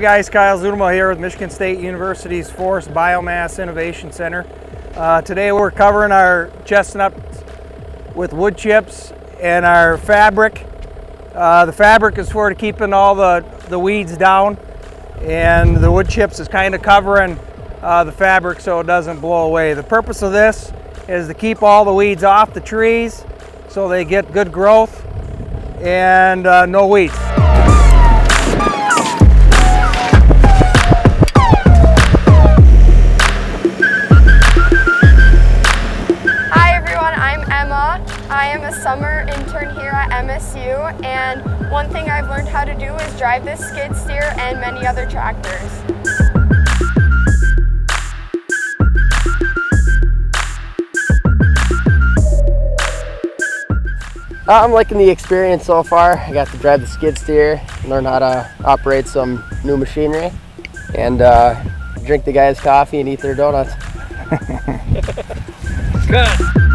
guys, Kyle Zunema here with Michigan State University's Forest Biomass Innovation Center. Today we're covering our chestnut with wood chips and our fabric. The fabric is for keeping all the weeds down, and the wood chips is kind of covering the fabric so it doesn't blow away. The purpose of this is to keep all the weeds off the trees so they get good growth and no weeds. I am a summer intern here at MSU, and one thing I've learned how to do is drive this skid steer and many other tractors. I'm liking the experience so far. I got to drive the skid steer, learn how to operate some new machinery, and drink the guys' coffee and eat their donuts. Good.